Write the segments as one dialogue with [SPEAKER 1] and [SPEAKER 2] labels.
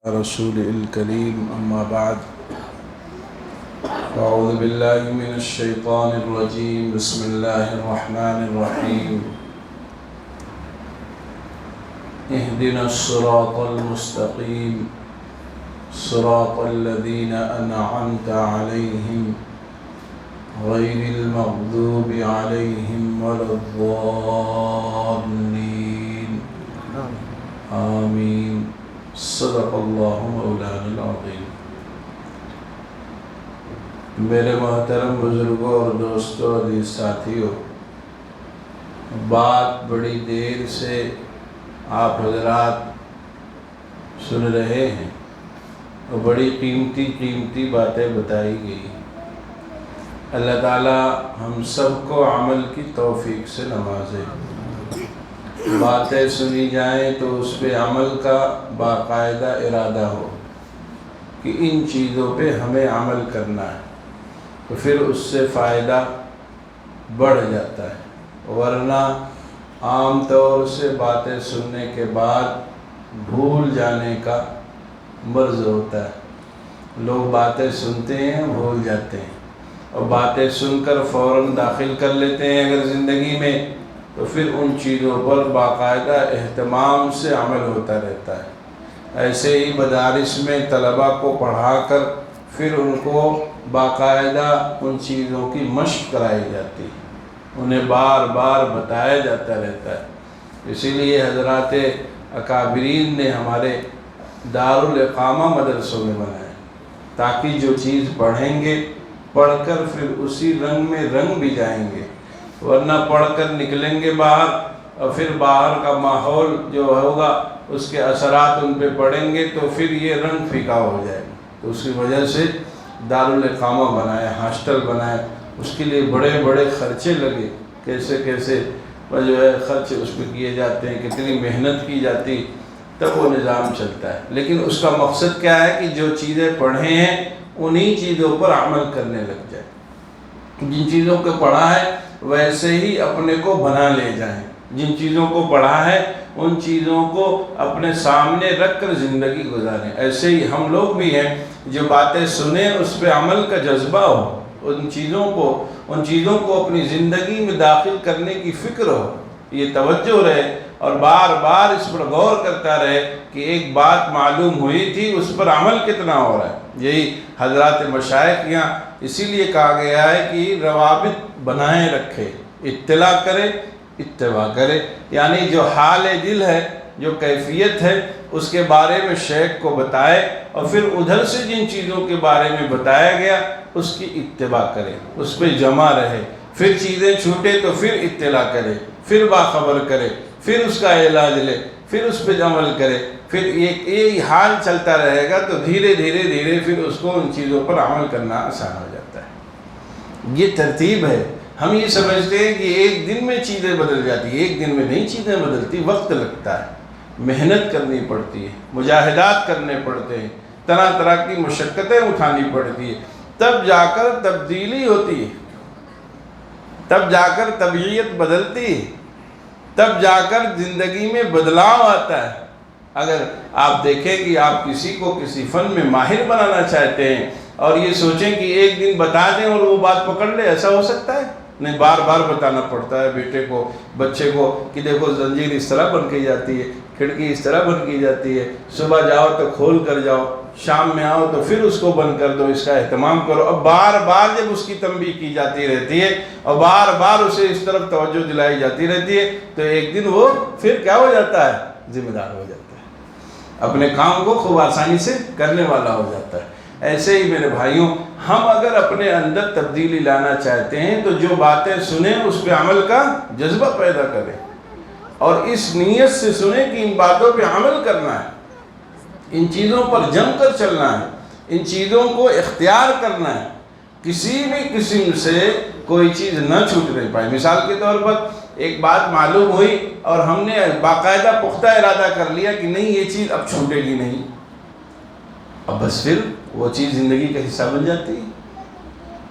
[SPEAKER 1] رسول الكريم أما بعد أعوذ بالله من الشيطان الرجيم بسم الله الرحمن الرحيم اهدنا الصراط المستقيم صراط الذين أنعمت عليهم غير المغضوب عليهم ولا الضالين آمين صدق اللہ مولانا العظیم۔ میرے محترم بزرگوں اور دوستوں عزیز ساتھیوں، بات بڑی دیر سے آپ حضرات سن رہے ہیں اور بڑی قیمتی باتیں بتائی گئی۔ اللہ تعالی ہم سب کو عمل کی توفیق سے نوازے۔ باتیں سنی جائیں تو اس پہ عمل کا باقاعدہ ارادہ ہو کہ ان چیزوں پہ ہمیں عمل کرنا ہے، تو پھر اس سے فائدہ بڑھ جاتا ہے، ورنہ عام طور سے باتیں سننے کے بعد بھول جانے کا مرض ہوتا ہے۔ لوگ باتیں سنتے ہیں بھول جاتے ہیں، اور باتیں سن کر فوراً داخل کر لیتے ہیں اگر زندگی میں، تو پھر ان چیزوں پر باقاعدہ اہتمام سے عمل ہوتا رہتا ہے۔ ایسے ہی مدارس میں طلباء کو پڑھا کر پھر ان کو باقاعدہ ان چیزوں کی مشق کرائی جاتی ہے، انہیں بار بار بتایا جاتا رہتا ہے۔ اسی لیے حضرات اکابرین نے ہمارے دارالاقامہ مدرسوں میں بنائے، تاکہ جو چیز پڑھیں گے پڑھ کر پھر اسی رنگ میں رنگ بھی جائیں گے، ورنہ پڑھ کر نکلیں گے باہر اور پھر باہر کا ماحول جو ہوگا اس کے اثرات ان پہ پڑیں گے تو پھر یہ رنگ پھیکا ہو جائے گا۔ تو اس کی وجہ سے دارالاقامہ بنائے، ہاسٹل بنائے، اس کے لیے بڑے بڑے خرچے لگے، کیسے جو ہے خرچ اس پہ کیے جاتے ہیں، کتنی محنت کی جاتی، تب وہ نظام چلتا ہے۔ لیکن اس کا مقصد کیا ہے کہ جو چیزیں پڑھے ہیں انہی چیزوں پر عمل کرنے لگ جائے، جن چیزوں کو پڑھا ہے ویسے ہی اپنے کو بنا لے جائیں، جن چیزوں کو پڑھا ہے ان چیزوں کو اپنے سامنے رکھ کر زندگی گزاریں۔ ایسے ہی ہم لوگ بھی ہیں، جو باتیں سنیں اس پہ عمل کا جذبہ ہو، ان چیزوں کو اپنی زندگی میں داخل کرنے کی فکر ہو، یہ توجہ رہے، اور بار بار اس پر غور کرتا رہے کہ ایک بات معلوم ہوئی تھی اس پر عمل کتنا ہو رہا ہے۔ یہی حضرات مشائخ یہاں اسی لیے کہا گیا ہے کہ روابط بنائے رکھے، اطلاع کرے، اتباع کرے، یعنی جو حال دل ہے، جو کیفیت ہے، اس کے بارے میں شیخ کو بتائے، اور پھر ادھر سے جن چیزوں کے بارے میں بتایا گیا اس کی اتباع کرے، اس پہ جمع رہے، پھر چیزیں چھوٹے تو پھر اطلاع کرے، پھر باخبر کرے، پھر اس کا علاج لے، پھر اس پہ عمل کرے، پھر یہ حال چلتا رہے گا تو دھیرے پھر اس کو ان چیزوں پر عمل کرنا آسان ہو جاتا ہے۔ یہ ترتیب ہے۔ ہم یہ سمجھتے ہیں کہ ایک دن میں چیزیں بدل جاتی ہیں، ایک دن میں نہیں چیزیں بدلتی، وقت لگتا ہے، محنت کرنی پڑتی ہے، مجاہدات کرنے پڑتے ہیں، طرح کی مشقتیں اٹھانی پڑتی ہیں، تب جا کر تبدیلی ہوتی ہے، تب جا کر طبیعت بدلتی ہے، تب جا کر زندگی میں بدلاؤ آتا ہے۔ اگر آپ دیکھیں کہ آپ کسی کو کسی فن میں ماہر بنانا چاہتے ہیں اور یہ سوچیں کہ ایک دن بتا دیں اور وہ بات پکڑ لے، ایسا ہو سکتا ہے؟ نہیں، بار بار بتانا پڑتا ہے بیٹے کو، بچے کو، کہ دیکھو زنجیر اس طرح بن کی جاتی ہے، کھڑکی اس طرح بن کی جاتی ہے، صبح جاؤ تو کھول کر جاؤ، شام میں آؤ تو پھر اس کو بند کر دو، اس کا اہتمام کرو۔ اب بار بار جب اس کی تنبیہ کی جاتی رہتی ہے اور بار بار اسے اس طرف توجہ دلائی جاتی رہتی ہے تو ایک دن وہ پھر کیا ہو جاتا ہے؟ ذمہ دار ہو جاتا ہے، اپنے کام کو خوب آسانی سے کرنے والا ہو جاتا ہے۔ ایسے ہی میرے بھائیوں، ہم اگر اپنے اندر تبدیلی لانا چاہتے ہیں تو جو باتیں سنیں اس پہ عمل کا جذبہ پیدا کریں، اور اس نیت سے سنیں کہ ان باتوں پہ عمل کرنا ہے، ان چیزوں پر جم کر چلنا ہے، ان چیزوں کو اختیار کرنا ہے، کسی بھی قسم سے کوئی چیز نہ چھوٹ نہیں پائے۔ مثال کے طور پر ایک بات معلوم ہوئی اور ہم نے باقاعدہ پختہ ارادہ کر لیا کہ نہیں یہ چیز اب چھوٹے گی نہیں، اب بس پھر وہ چیز زندگی کا حصہ بن جاتی ہے،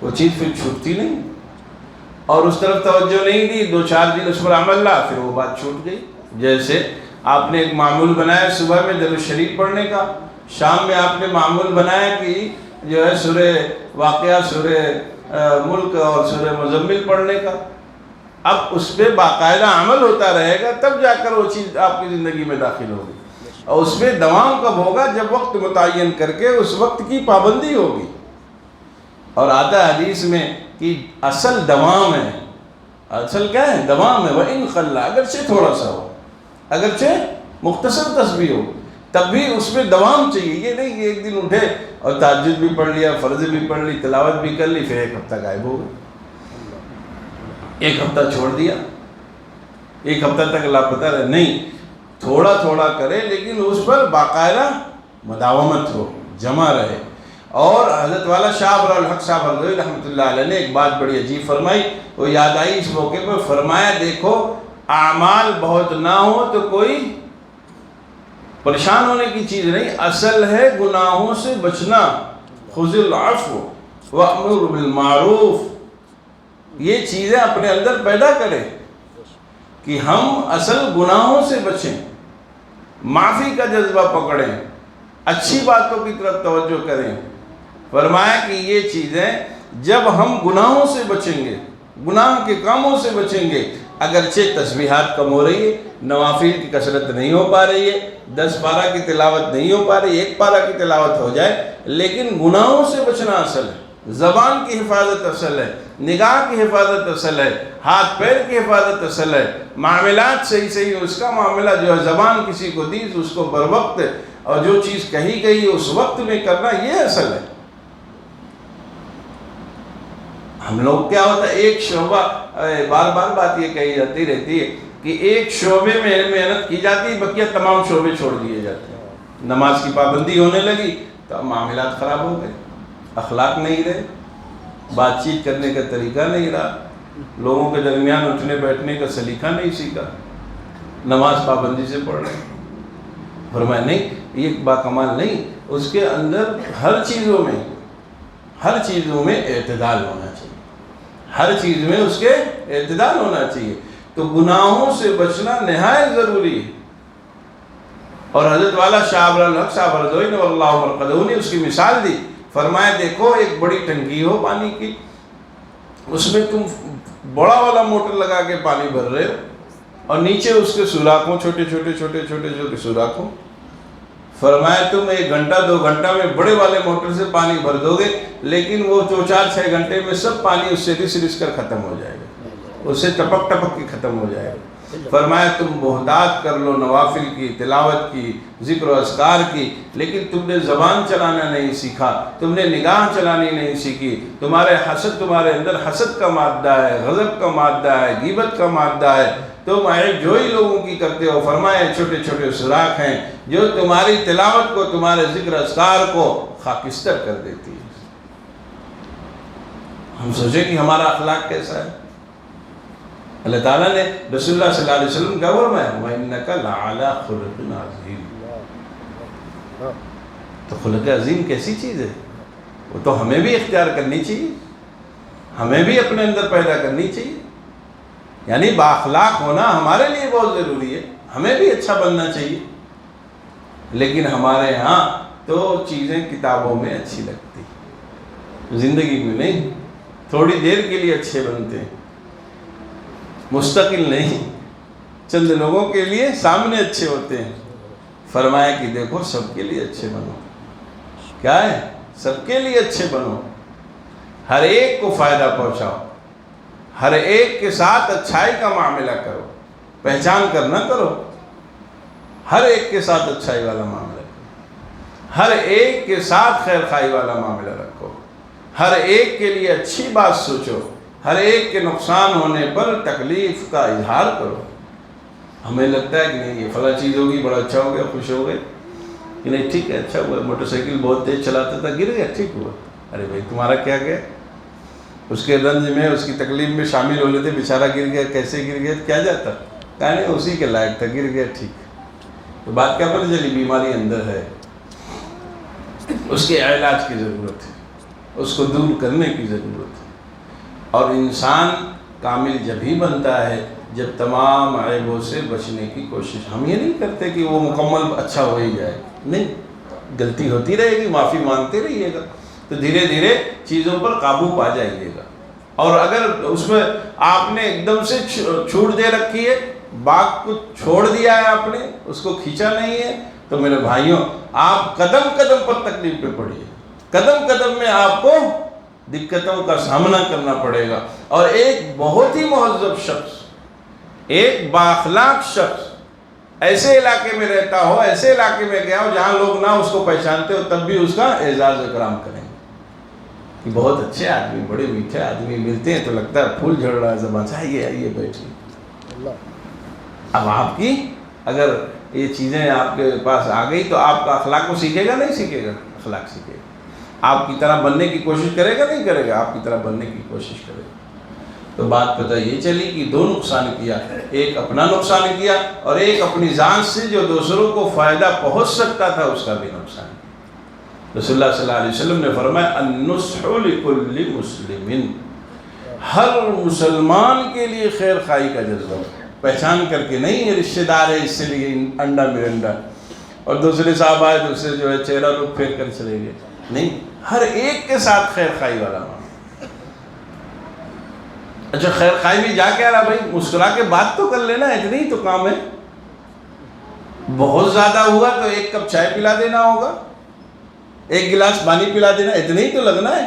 [SPEAKER 1] وہ چیز پھر چھوٹتی نہیں، اور اس طرف توجہ نہیں دی، 2-4 دن اس پر عمل لا، پھر وہ بات چھوٹ گئی۔ جیسے آپ نے ایک معمول بنایا صبح میں درود شریف پڑھنے کا، شام میں آپ نے معمول بنایا کہ جو ہے سورہ واقعہ، سورہ ملک اور سورہ مزمل پڑھنے کا، اب اس پہ باقاعدہ عمل ہوتا رہے گا تب جا کر وہ چیز آپ کی زندگی میں داخل ہوگی، اور اس میں دوام کب ہوگا؟ جب وقت متعین کر کے اس وقت کی پابندی ہوگی۔ اور آتا حدیث میں کہ اصل دوام ہے، اصل کیا ہے؟ دوام ہے۔ وَإِنْ خَلَّ، اگرچہ تھوڑا سا ہو، اگرچہ مختصر تسبیح ہو، تب بھی اس میں دوام چاہیے۔ یہ نہیں کہ ایک دن اٹھے اور تہجد بھی پڑھ لیا، فرض بھی پڑھ لی، تلاوت بھی کر لی، پھر ایک ہفتہ غائب ہو گئے، ایک ہفتہ چھوڑ دیا، ایک ہفتہ تک لاپتہ رہے۔ نہیں، تھوڑا تھوڑا کرے لیکن اس پر باقاعدہ مداومت ہو، جمع رہے۔ اور حضرت والا شاہ ابر الحق صاحب ہردوئی رحمۃ اللہ علیہ نے ایک بات بڑی عجیب فرمائی، وہ یاد آئی اس موقع پر، فرمایا دیکھو اعمال بہت نہ ہو تو کوئی پریشان ہونے کی چیز نہیں، اصل ہے گناہوں سے بچنا۔ خذ العفو وامر بالمعروف، یہ چیزیں اپنے اندر پیدا کریں کہ ہم اصل گناہوں سے بچیں، معافی کا جذبہ پکڑیں، اچھی باتوں کی طرف توجہ کریں۔ فرمایا کہ یہ چیزیں جب ہم گناہوں سے بچیں گے، گناہ کے کاموں سے بچیں گے، اگرچہ تسبیحات کم ہو رہی ہے، نوافل کی کثرت نہیں ہو پا رہی ہے، 10 پارہ کی تلاوت نہیں ہو پا رہی ہے، 1 پارہ کی تلاوت ہو جائے، لیکن گناہوں سے بچنا اصل ہے، زبان کی حفاظت اصل ہے، نگاہ کی حفاظت اصل ہے، ہاتھ پیر کی حفاظت اصل ہے، معاملات صحیح اس کا معاملہ جو ہے، زبان کسی کو دی تو اس کو بر وقت، اور جو چیز کہی گئی اس وقت میں کرنا، یہ اصل ہے۔ ہم لوگ کیا ہوتا ہے، ایک شعبہ، بار بار بات یہ کہی جاتی رہتی ہے کہ ایک شعبے میں محنت کی جاتی ہے، بقیہ تمام شعبے چھوڑ دیے جاتے ہیں۔ نماز کی پابندی ہونے لگی تو معاملات خراب ہو گئے، اخلاق نہیں رہے، بات چیت کرنے کا طریقہ نہیں رہا، لوگوں کے درمیان اٹھنے بیٹھنے کا سلیقہ نہیں سیکھا، نماز پابندی سے پڑھ رہے۔ فرمایا نہیں، یہ باکمال نہیں، اس کے اندر ہر چیزوں میں اعتدال ہونا چاہیے، ہر چیز میں اس کے اعتدال ہونا چاہیے۔ تو گناہوں سے بچنا نہایت ضروری ہے۔ اور حضرت والا شاہ ابر الحق صاحب ہردوئی نے اللہ مرقدہ نے اس کی مثال دی، فرمایا دیکھو ایک بڑی ٹنکی ہو پانی کی، اس میں تم بڑا والا موٹر لگا کے پانی بھر رہے ہو، اور نیچے اس کے سوراخ ہوں، چھوٹے چھوٹے سوراخ ہوں۔ فرمایا تم 1 گھنٹہ 2 گھنٹہ میں بڑے والے موٹر سے پانی بھر دو گے، لیکن وہ 4-4-6 گھنٹے میں سب پانی اس سے رس کر ختم ہو جائے گا، اس سے ٹپک کے ختم ہو جائے گا۔ فرمایا تم بہتات کر لو نوافل کی، تلاوت کی، ذکر و اذکار کی، لیکن تم نے زبان چلانا نہیں سیکھا، تم نے نگاہ چلانی نہیں سیکھی، تمہارے اندر حسد کا مادہ ہے، غضب کا مادہ ہے، غیبت کا مادہ ہے، تم عیب جوئی لوگوں کی کرتے ہو۔ فرمایا چھوٹے چھوٹے سوراخ ہیں جو تمہاری تلاوت کو، تمہارے ذکر اذکار کو خاکستر کر دیتی ہے۔ ہم سوچیں کہ ہمارا اخلاق کیسا ہے۔ اللہ تعالیٰ نے رسول اللہ صلی اللہ علیہ وسلم کا فرمایا وَإِنَّكَ لَعَلَىٰ خُلُقٍ عَظِيمٍ۔ تو خلق عظیم کیسی چیز ہے؟ وہ تو ہمیں بھی اختیار کرنی چاہیے، ہمیں بھی اپنے اندر پیدا کرنی چاہیے۔ یعنی بااخلاق ہونا ہمارے لیے بہت ضروری ہے، ہمیں بھی اچھا بننا چاہیے، لیکن ہمارے ہاں تو چیزیں کتابوں میں اچھی لگتی، زندگی میں نہیں، تھوڑی دیر کے لیے اچھے بنتے ہیں، مستقل نہیں، چند لوگوں کے لیے سامنے اچھے ہوتے ہیں۔ فرمایا کہ دیکھو سب کے لیے اچھے بنو، کیا ہے؟ سب کے لیے اچھے بنو، ہر ایک کو فائدہ پہنچاؤ، ہر ایک کے ساتھ اچھائی کا معاملہ کرو، پہچان کر نہ کرو، ہر ایک کے ساتھ اچھائی والا معاملہ کرو، ہر ایک کے ساتھ خیر خواہی والا معاملہ رکھو، ہر ایک کے لیے اچھی بات سوچو، ہر ایک کے نقصان ہونے پر تکلیف کا اظہار کرو۔ ہمیں لگتا ہے کہ نہیں یہ فلاں چیز ہوگی، بڑا اچھا ہو گیا، خوش ہو گئے کہ نہیں ٹھیک ہے، اچھا ہوا، موٹر سائیکل بہت تیز چلاتا تھا، گر گیا، ٹھیک ہوا۔ ارے بھائی تمہارا کیا گیا؟ اس کے رنج میں، اس کی تکلیف میں شامل ہو لیتے، بیچارہ گر گیا، کیسے گر گیا، کیا جاتا؟ کہا نہیں اسی کے لائق تھا، گر گیا، ٹھیک۔ تو بات کیا پتہ چلی؟ بیماری اندر ہے، اس کے علاج کی ضرورت ہے، اس کو دور کرنے کی ضرورت ہے۔ اور انسان کامل جب ہی بنتا ہے جب تمام عیبوں سے بچنے کی کوشش، ہم یہ نہیں کرتے کہ وہ مکمل اچھا ہو ہی جائے، نہیں، غلطی ہوتی رہے گی، معافی مانگتے رہیے گا، تو دھیرے دھیرے چیزوں پر قابو پا جائیے گا۔ اور اگر اس میں آپ نے ایک دم سے چھوٹ دے رکھی ہے، باغ کو چھوڑ دیا ہے آپ نے، اس کو کھینچا نہیں ہے، تو میرے بھائیوں آپ قدم قدم پر تکلیف پہ پڑیے، قدم قدم میں آپ کو دقتوں کا سامنا کرنا پڑے گا۔ اور ایک بہت ہی مہذب شخص، ایک بااخلاق شخص ایسے علاقے میں رہتا ہو، ایسے علاقے میں گیا ہو جہاں لوگ نہ اس کو پہچانتے ہو، تب بھی اس کا اعزاز و اکرام کریں گے۔ بہت اچھے آدمی، بڑے میٹھے آدمی ملتے ہیں تو لگتا ہے پھول جھڑ رہا ہے زبان سے، آئیے آئیے بیٹھیے۔ اب آپ کی اگر یہ چیزیں آپ کے پاس آ گئی تو آپ کا اخلاق کو سیکھے گا، نہیں سیکھے گا؟ اخلاق سیکھے گا۔ آپ کی طرح بننے کی کوشش کرے گا، نہیں کرے گا؟ آپ کی طرح بننے کی کوشش کرے گا۔ تو بات پتہ یہ چلی کہ دو نقصان کیا، ایک اپنا نقصان کیا اور ایک اپنی ذات سے جو دوسروں کو فائدہ پہنچ سکتا تھا اس کا بھی نقصان کیا۔ رسول اللہ صلی اللہ علیہ وسلم نے فرمایا النصح لکل مسلم، ہر مسلمان کے لیے خیر خواہی کا جذبہ، پہچان کر کے نہیں، یہ رشتہ دار ہے اس سے لیے انڈا مرنڈا، اور دوسرے صاحب آئے دوسرے جو ہے چہرہ رخ پھیر کر چلے گئے، نہیں، ہر ایک کے ساتھ خیر خواہی والا مانا۔ اچھا خیر خواہی میں جا کے آ رہا بھائی، مسکرا کے بات تو کر لینا، اتنی ہی تو کام ہے۔ بہت زیادہ ہوا تو ایک کپ چائے پلا دینا ہوگا، ایک گلاس پانی پلا دینا، اتنے ہی تو لگنا ہے۔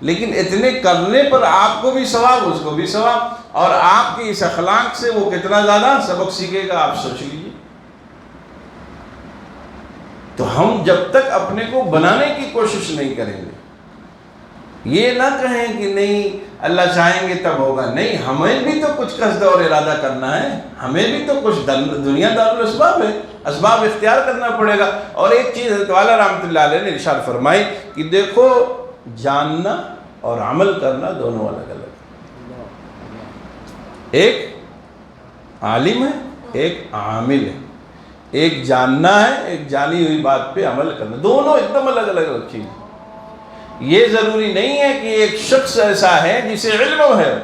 [SPEAKER 1] لیکن اتنے کرنے پر آپ کو بھی ثواب، اس کو بھی ثواب، اور آپ کی اس اخلاق سے وہ کتنا زیادہ سبق سیکھے گا آپ سوچ لیجیے۔ تو ہم جب تک اپنے کو بنانے کی کوشش نہیں کریں گے، یہ نہ کہیں کہ نہیں اللہ چاہیں گے تب ہوگا، نہیں، ہمیں بھی تو کچھ قصد اور ارادہ کرنا ہے، ہمیں بھی تو کچھ دنیا دار الاسباب ہے، اسباب اختیار کرنا پڑے گا۔ اور ایک چیز حضرت والا رحمۃ اللہ علیہ نے ارشاد فرمائی کہ دیکھو جاننا اور عمل کرنا دونوں الگ الگ، ایک عالم ہے ایک عامل ہے، ایک جاننا ہے ایک جانی ہوئی بات پہ عمل کرنا، دونوں ایک دم الگ الگ چیز ہیں۔ یہ ضروری نہیں ہے کہ ایک شخص ایسا ہے جسے علم ہے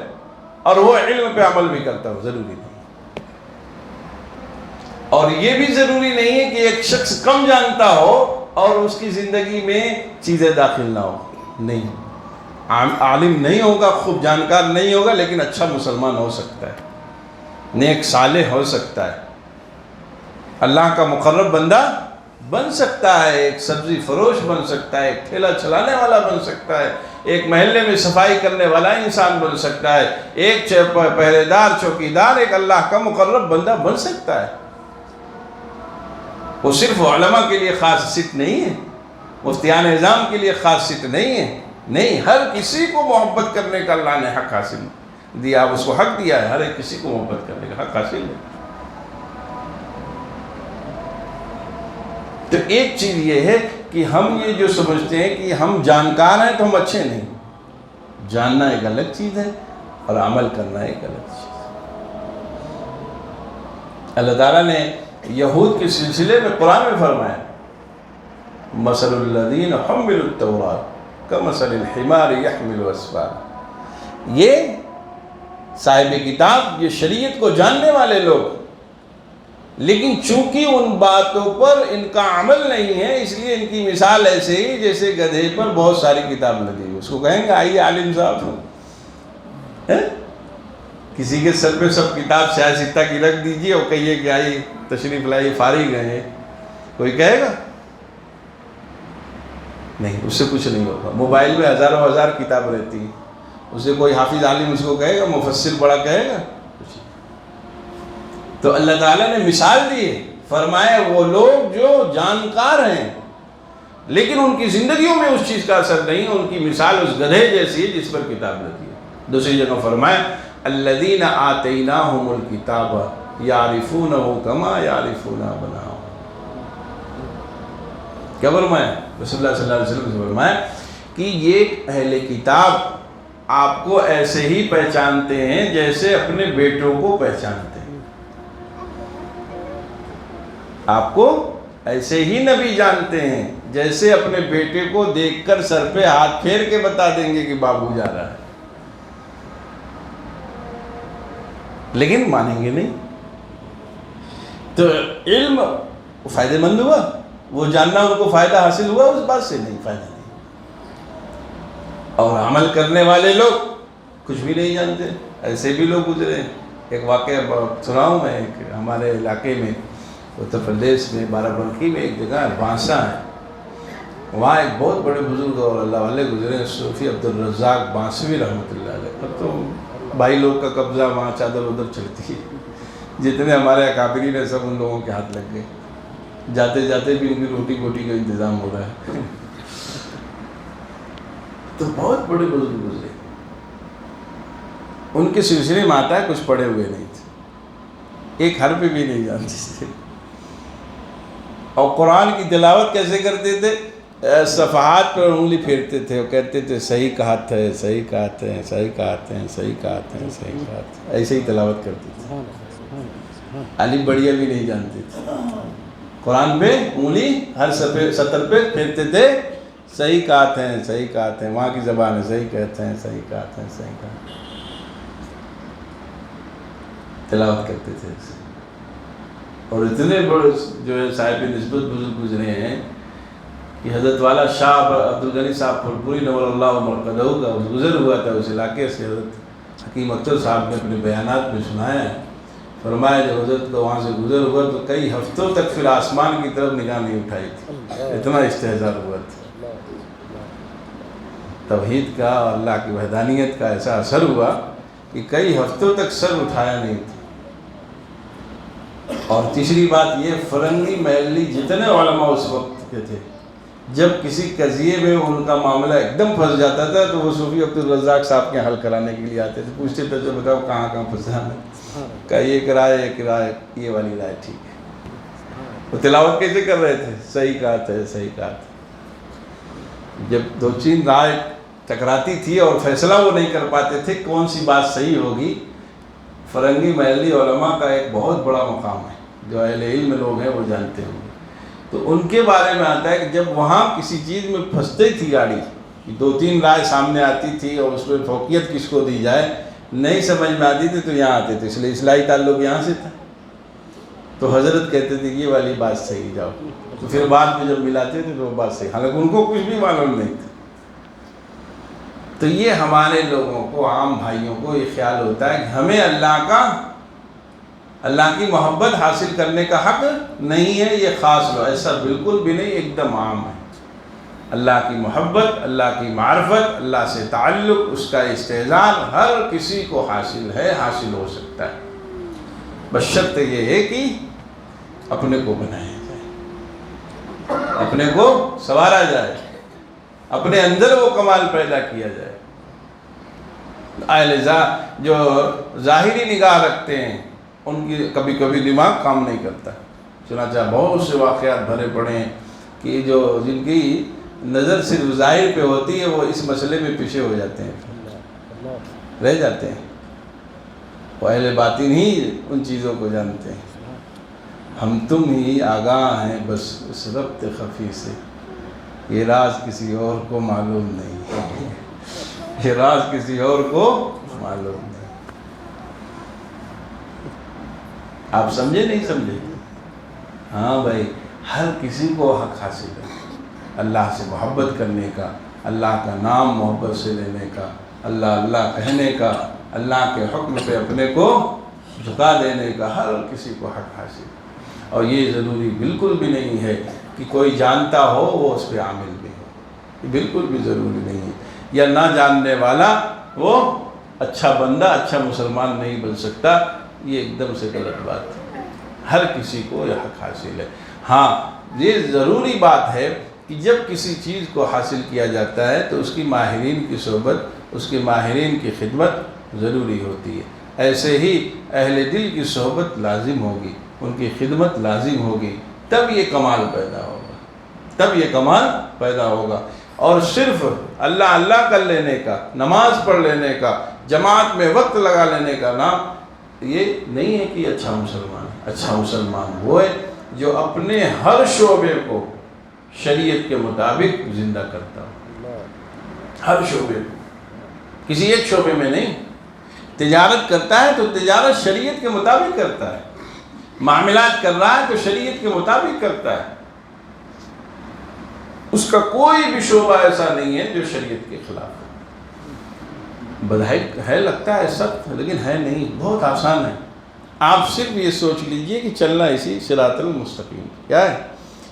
[SPEAKER 1] اور وہ علم پہ عمل بھی کرتا ہو، ضروری نہیں۔ اور یہ بھی ضروری نہیں ہے کہ ایک شخص کم جانتا ہو اور اس کی زندگی میں چیزیں داخل نہ ہو، نہیں، عالم نہیں ہوگا، خوب جانکار نہیں ہوگا، لیکن اچھا مسلمان ہو سکتا ہے، نیک صالح ہو سکتا ہے، اللہ کا مقرب بندہ بن سکتا ہے، ایک سبزی فروش بن سکتا ہے، ایک ٹھیلا چلانے والا بن سکتا ہے، ایک محلے میں صفائی کرنے والا انسان بن سکتا ہے، ایک پہرے دار چوکیدار، ایک اللہ کا مقرب بندہ بن سکتا ہے۔ وہ صرف علماء کے لیے خاص صفت نہیں ہے، مفتیان نظام کے لیے خاص صفت نہیں ہے، نہیں، ہر کسی کو محبت کرنے کا اللہ نے حق حاصل دیا، اس کو حق دیا ہے، ہر ایک کسی کو محبت کرنے کا حق حاصل ہے۔ تو ایک چیز یہ ہے کہ ہم یہ جو سمجھتے ہیں کہ ہم جانکار ہیں تو ہم اچھے نہیں، جاننا ایک الگ چیز ہے اور عمل کرنا ایک الگ چیز ہے۔ اللہ تعالیٰ نے یہود کے سلسلے میں قرآن میں فرمایا مثل الذین حملوا التوراۃ کمثل الحمار یحمل اسفارا، یہ صاحب کتاب، یہ شریعت کو جاننے والے لوگ، لیکن چونکہ ان باتوں پر ان کا عمل نہیں ہے، اس لیے ان کی مثال ایسے ہی جیسے گدھے پر بہت ساری کتاب لگی ہوئی، اس کو کہیں گے آئیے عالم صاحب، کسی کے سر پہ سب کتاب سیاہ ستہ کی رکھ دیجیے اور کہیے کہ آئیے تشریف لائیے، فارغ ہیں، کوئی کہے گا؟ نہیں، اس سے کچھ نہیں ہوگا۔ موبائل میں ہزاروں ہزار کتاب رہتی ہے، اسے کوئی حافظ عالم اس کو کہے گا، مفسر بڑا کہے گا؟ تو اللہ تعالیٰ نے مثال دی، فرمایا وہ لوگ جو جانکار ہیں لیکن ان کی زندگیوں میں اس چیز کا اثر نہیں، ان کی مثال اس گدھے جیسی ہے جس پر کتاب لگی ہے۔ دوسری جگہ فرمایا الذین آتیناہم الکتاب یعرفونہ کما یعرفون ابناءہم، کیا فرمایا؟ رسول اللہ صلی اللہ علیہ وسلم سے فرمایا کہ یہ اہل کتاب آپ کو ایسے ہی پہچانتے ہیں جیسے اپنے بیٹوں کو پہچانتے ہیں، آپ کو ایسے ہی نبی جانتے ہیں جیسے اپنے بیٹے کو دیکھ کر سر پہ ہاتھ پھیر کے بتا دیں گے کہ بابو جا رہا ہے، لیکن مانیں گے نہیں۔ تو علم فائدہ مند ہوا، وہ جاننا ان کو فائدہ حاصل ہوا، اس بات سے نہیں، فائدہ نہیں۔ اور عمل کرنے والے لوگ کچھ بھی نہیں جانتے، ایسے بھی لوگ گزرے۔ ایک واقعہ سناؤں میں، ایک ہمارے علاقے میں اتر پردیش میں بارہ بنکی میں ایک جگہ بانسا ہے، وہاں ایک بہت بڑے بزرگ اور اللہ والے گزرے، صوفی عبدالرزاق بانسوی رحمۃ اللہ علیہ۔ اب تو بھائی لوگ کا قبضہ، وہاں چادر ادھر چلتی ہے، جتنے ہمارے اکابرین ہیں سب ان لوگوں کے ہاتھ لگ گئے، جاتے جاتے بھی ان کی روٹی بوٹی کا انتظام ہو رہا ہے۔ تو بہت بڑے بزرگ گزرے، ان کے سلسلے میں آتا ہے کچھ پڑھے ہوئے نہیں تھے، ایک حرف بھی نہیں جانتے تھے، اور قرآن کی تلاوت کیسے کرتے تھے؟ صفحات پر انگلی پھیرتے تھے، وہ کہتے تھے صحیح کہات ہے، صحیح کہات ہے، صحیح کہات ہے، صحیح کہات ہے، صحیح کہات ہے، ایسے ہی تلاوت کرتے تھے، الف بڑھیا بھی نہیں جانتے تھے، قرآن پہ انگلی ہر سطر پہ پھیرتے تھے، صحیح کہات ہیں، صحیح کہات ہیں، وہاں کی زبان ہے، صحیح کہتے ہیں، صحیح کہات ہیں، صحیح کہات ہیں، تلاوت کرتے تھے۔ اور اتنے بڑے جو ہے صاحب نسبت بزرگ گزرے ہیں کہ حضرت والا شاہ عبدالغنی صاحب پھولپوری نور اللہ مرقدہ کا گزر ہوا تھا اس علاقے سے، حضرت حکیم اختر صاحب نے اپنے بیانات میں سنایا ہے، فرمایا جب حضرت کو وہاں سے گزر ہوا تو کئی ہفتوں تک پھر آسمان کی طرف نگاہ نہیں اٹھائی تھی، اتنا استحضار ہوا تھا، توحید کا اور اللہ کی وحدانیت کا ایسا اثر ہوا کہ کئی ہفتوں تک سر اٹھایا نہیں تھا۔ اور تیسری بات یہ، فرنگی محلی جتنے علماء اس وقت کے تھے، جب کسی قضیے میں ان کا معاملہ ایک دم پھنس جاتا تھا تو وہ صوفی عبدالرزاق صاحب کے حل کرانے کے لیے آتے تھے، پوچھتے تھے تو بتاؤ کہاں کہاں پھنسا ہے، کہ یہ رائے یہ والی رائے ٹھیک ہے۔ وہ تلاوت کیسے کر رہے تھے؟ صحیح کہات ہے، صحیح کہات ہے۔ جب دو تین رائے ٹکراتی تھی اور فیصلہ وہ نہیں کر پاتے تھے کون سی بات صحیح ہوگی، فرنگی محلی علماء کا ایک بہت بڑا مقام ہے، جو اہل علم لوگ ہیں وہ جانتے ہوں گے، تو ان کے بارے میں آتا ہے کہ جب وہاں کسی چیز میں پھنستی تھی گاڑی، دو تین رائے سامنے آتی تھی اور اس میں فوقیت کس کو دی جائے نہیں سمجھ میں آتی تھی تو یہاں آتے تھے، اس لیے اصلاحی تعلق یہاں سے تھا، تو حضرت کہتے تھے یہ والی بات صحیح جاؤ، تو پھر بعد میں جب ملاتے تھے تو وہ بات صحیح، حالانکہ ان کو کچھ بھی معلوم نہیں تھا۔ تو یہ ہمارے لوگوں کو، عام بھائیوں کو یہ خیال ہوتا ہے کہ ہمیں اللہ کی محبت حاصل کرنے کا حق نہیں ہے، یہ خاص لو، ایسا بالکل بھی نہیں، ایک دم عام ہے۔ اللہ کی محبت، اللہ کی معرفت، اللہ سے تعلق، اس کا استحضار ہر کسی کو حاصل ہے، حاصل ہو سکتا ہے، بشرط یہ ہے کہ اپنے کو بنایا جائے، اپنے کو سنوارا جائے، اپنے اندر وہ کمال پیدا کیا جائے۔ اہل جو ظاہری نگاہ رکھتے ہیں ان کی کبھی کبھی دماغ کام نہیں کرتا، چنانچہ بہت سے واقعات بھرے پڑے ہیں کہ جن کی نظر صرف ظاہر پہ ہوتی ہے وہ اس مسئلے میں پیچھے ہو جاتے ہیں، رہ جاتے ہیں، وہ اہل باطن ہی ان چیزوں کو جانتے ہیں۔ ہم تم ہی آگاہ ہیں بس اس ربط خفی سے، یہ راز کسی اور کو معلوم نہیں، یہ راز کسی اور کو معلوم نہیں۔ آپ سمجھے نہیں سمجھے؟ ہاں بھائی، ہر کسی کو حق حاصل ہے اللہ سے محبت کرنے کا، اللہ کا نام محبت سے لینے کا، اللہ اللہ کہنے کا، اللہ کے حکم پہ اپنے کو جھکا دینے کا، ہر کسی کو حق حاصل ہے۔ اور یہ ضروری بالکل بھی نہیں ہے کہ کوئی جانتا ہو وہ اس پہ عامل بھی ہو، یہ بالکل بھی ضروری نہیں ہے، یا نہ جاننے والا وہ اچھا بندہ، اچھا مسلمان نہیں بن سکتا، یہ ایک دم سے غلط بات ہے، ہر کسی کو یہ حق حاصل ہے۔ ہاں یہ ضروری بات ہے کہ جب کسی چیز کو حاصل کیا جاتا ہے تو اس کی ماہرین کی صحبت، اس کے ماہرین کی خدمت ضروری ہوتی ہے، ایسے ہی اہل دل کی صحبت لازم ہوگی، ان کی خدمت لازم ہوگی، تب یہ کمال پیدا ہوگا، تب یہ کمال پیدا ہوگا۔ اور صرف اللہ اللہ کر لینے کا، نماز پڑھ لینے کا، جماعت میں وقت لگا لینے کا نام یہ نہیں ہے کہ اچھا مسلمان ہے۔ اچھا مسلمان وہ ہے جو اپنے ہر شعبے کو شریعت کے مطابق زندہ کرتا ہو، ہر شعبے کو، کسی ایک شعبے میں نہیں۔ تجارت کرتا ہے تو تجارت شریعت کے مطابق کرتا ہے، معاملات کر رہا ہے تو شریعت کے مطابق کرتا ہے، اس کا کوئی بھی شعبہ ایسا نہیں ہے جو شریعت کے خلاف ہے۔ بدہائی ہے، لگتا ہے سخت، لیکن ہے نہیں، بہت آسان ہے۔ آپ صرف یہ سوچ لیجئے کہ چلنا اسی صراط المستقیم کیا ہے،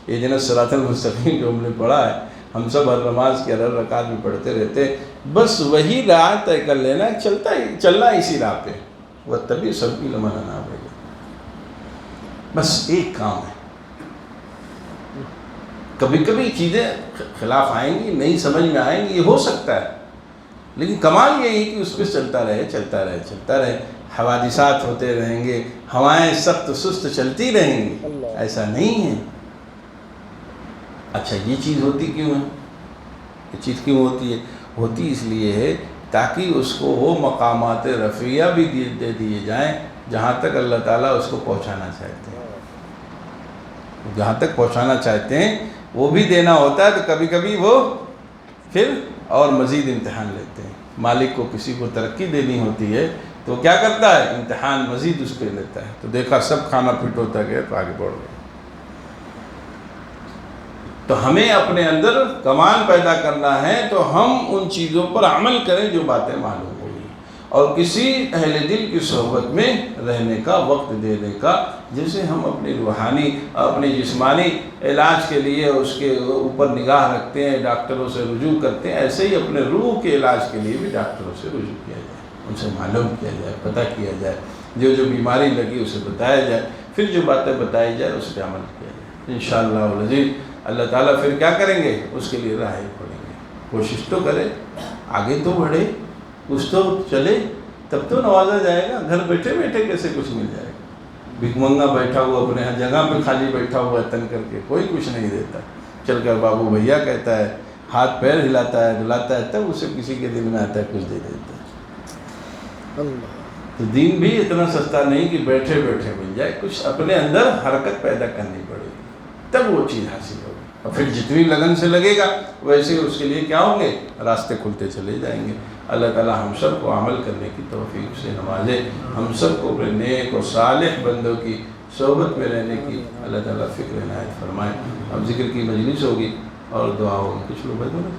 [SPEAKER 1] یہ جنہیں صراط المستقیم جو ہم نے پڑھا ہے، ہم سب ہر نماز کے ہر رکعت میں پڑھتے رہتے، بس وہی راہ طے کر لینا، چلنا اسی راہ پہ، وَاتَّبِعْ سَبِيلَ مَنْ أَنَابَ إِلَيَّ۔ بس ایک کام ہے۔ کبھی کبھی چیزیں خلاف آئیں گی، نہیں سمجھ میں آئیں گی، یہ ہو سکتا ہے، لیکن کمال یہی کہ اس پہ چلتا رہے۔ حوادثات ہوتے رہیں گے، ہوائیں سخت سست چلتی رہیں گی، ایسا نہیں ہے۔ اچھا یہ چیز ہوتی کیوں ہے؟ یہ چیز کیوں ہوتی ہے؟ ہوتی اس لیے ہے تاکہ اس کو وہ مقامات رفیعہ بھی دے دیے جائیں جہاں تک اللہ تعالیٰ اس کو پہنچانا چاہتے ہیں۔ جہاں تک پہنچانا چاہتے ہیں وہ بھی دینا ہوتا ہے، تو کبھی کبھی وہ پھر اور مزید امتحان لیتے ہیں۔ مالک کو کسی کو ترقی دینی ہوتی ہے تو کیا کرتا ہے؟ امتحان مزید اس پہ لیتا ہے۔ تو دیکھا سب کھانا پھٹ ہوتا گیا تو آگے بڑھ گئے۔ تو ہمیں اپنے اندر کمال پیدا کرنا ہے تو ہم ان چیزوں پر عمل کریں جو باتیں معلوم ہوئی، اور کسی اہل دل کی صحبت میں رہنے کا، وقت دینے کا، جیسے ہم اپنی روحانی اپنے جسمانی علاج کے لیے اس کے اوپر نگاہ رکھتے ہیں، ڈاکٹروں سے رجوع کرتے ہیں، ایسے ہی اپنے روح کے علاج کے لیے بھی ڈاکٹروں سے رجوع کیا جائے، ان سے معلوم کیا جائے، پتہ کیا جائے، جو بیماری لگی اسے بتایا جائے، پھر جو باتیں بتائی جائے اس پہ عمل کیا جائے۔ انشاءاللہ العزیز اللہ تعالیٰ پھر کیا کریں گے؟ اس کے لیے راہیں کھولیں گے۔ کوشش تو کرے، آگے تو بڑھے، کچھ تو چلے، تب تو نوازا جائے گا۔ گھر بیٹھے بیٹھے کیسے کچھ مل جائے گا؟ بھیک منگا بیٹھا ہوا اپنے جگہ پہ خالی بیٹھا ہوا تن کر کے، کوئی کچھ نہیں دیتا، چل کر بابو بھیا کہتا ہے، ہاتھ پیر ہلاتا ہے، دلاتا ہے، تب اسے کسی کے دل میں آتا ہے کچھ دے دیتا ہے۔ تو دین بھی اتنا سستا نہیں کہ بیٹھے بیٹھے مل جائے، کچھ اپنے اندر حرکت پیدا کرنی پڑے گی، تب وہ چیز حاصل ہوگی، اور پھر جتنی لگن سے لگے گا ویسے اس کے لیے کیا ہوں گے؟ راستے کھلتے چلے جائیں گے۔ اللہ تعالیٰ ہم سب کو عمل کرنے کی توفیق سے نوازے، ہم سب کو اپنے نیک اور صالح بندوں کی صحبت میں رہنے کی اللہ تعالیٰ فکر عنایت فرمائے۔ اب ذکر کی مجلس ہوگی اور دعا ہوگی، کچھ لوگ بیٹھو نا۔